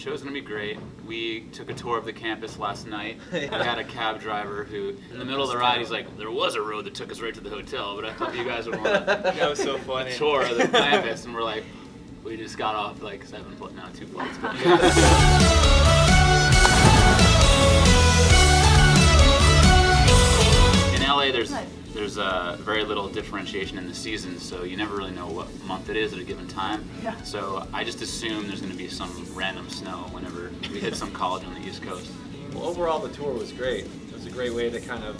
show's gonna be great. We took a tour of the campus last night. We had a cab driver who, in the middle of the ride, he's like, there was a road that took us right to the hotel, but I thought you guys would want to That was so funny. tour of the campus, and we're like, we just got off like 2 flights. But in LA, there's very little differentiation in the seasons, so you never really know what month it is at a given time. Yeah. So I just assume there's going to be some random snow whenever we hit some college on the East Coast. Well, overall, the tour was great. It was a great way to kind of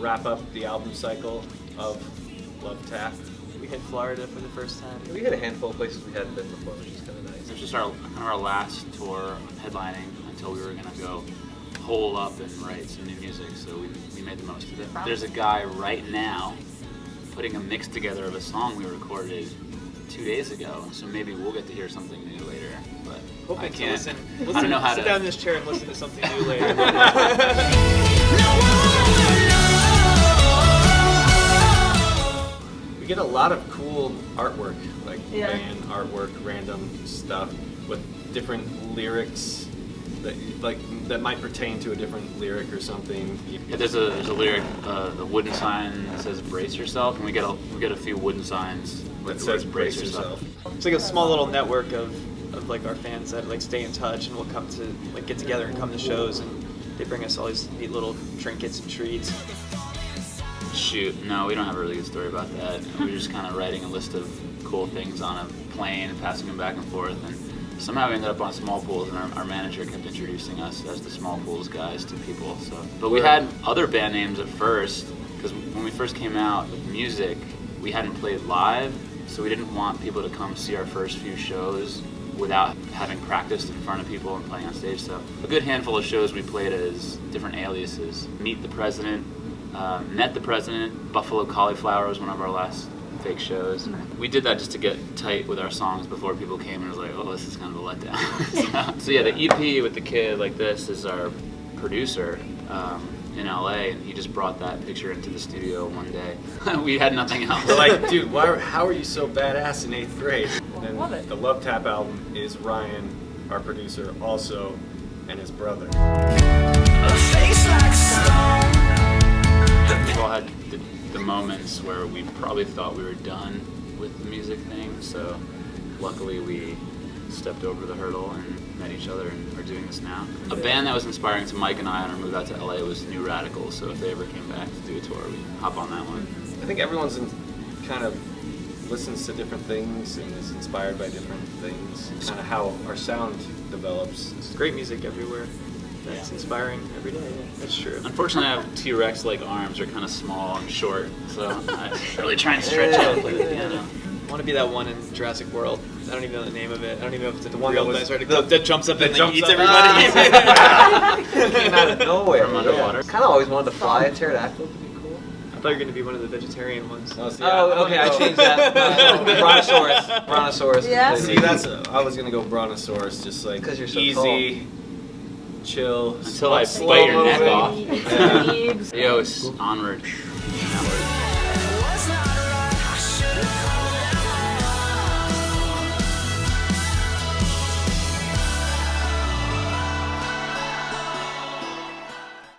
wrap up the album cycle of Love Tap. We hit Florida for the first time. We hit a handful of places we hadn't been before, which is kind of nice. It was just our last tour headlining until we were going to go hole up and write some new music, so we made the most of it. There's a guy right now putting a mix together of a song we recorded 2 days ago, so maybe we'll get to hear something new later, but I can't. I don't know how to sit down in this chair and listen to something new later. We get a lot of cool artwork, like Yeah. fan artwork, random stuff with different lyrics that might pertain to a different lyric or something. Yeah, there's a lyric, the wooden sign that says "brace yourself," and we get a few wooden signs That the says words "brace yourself." It's like a small little network of like our fans that like stay in touch and will come to like get together and come to shows, and they bring us all these neat little trinkets and treats. Shoot, no, we don't have a really good story about that. We were just kind of writing a list of cool things on a plane and passing them back and forth, and somehow we ended up on Smallpools, and our manager kept introducing us as the Smallpools guys to people. So, but we had other band names at first, because when we first came out with music, we hadn't played live, so we didn't want people to come see our first few shows without having practiced in front of people and playing on stage. So a good handful of shows we played as different aliases. Meet the President, Met the President, Buffalo Cauliflower was one of our last fake shows. We did that just to get tight with our songs before people came, and it was like, oh, this is kind of a letdown. So yeah, the EP with the kid like this is our producer in LA, and he just brought that picture into the studio one day. We had nothing else. We're like, dude, how are you so badass in 8th grade? And Love it. the Love Tap album is Ryan, our producer, also, and his brother. We've all had the moments where we probably thought we were done with the music thing, so luckily we stepped over the hurdle and met each other and are doing this now. A band that was inspiring to Mike and I on our move out to LA was New Radicals, so if they ever came back to do a tour, we'd hop on that one. I think everyone's kind of listens to different things and is inspired by different things. Kind of how our sound develops. There's great music everywhere. That's inspiring every day. Yeah, that's true. Unfortunately, I have T-Rex-like arms, are kind of small and short, so I really try and stretch out and play the piano. I want to be that one in Jurassic World. I don't even know the name of it. I don't even know if it's a one real that was- dinosaur that jumps up and jumps eats up. everybody. It came out of nowhere. From underwater. Kind of always wanted to fly a pterodactyl to be cool. I thought you were going to be one of the vegetarian ones. Oh, see, Oh, okay, I changed that. Brontosaurus. Brontosaurus. Yeah. See, I was gonna go Brontosaurus, just like 'Cause you're so easy, chill, Until I slow bite your neck moving. off. Yeah. Leaves. Yo, it's Onward.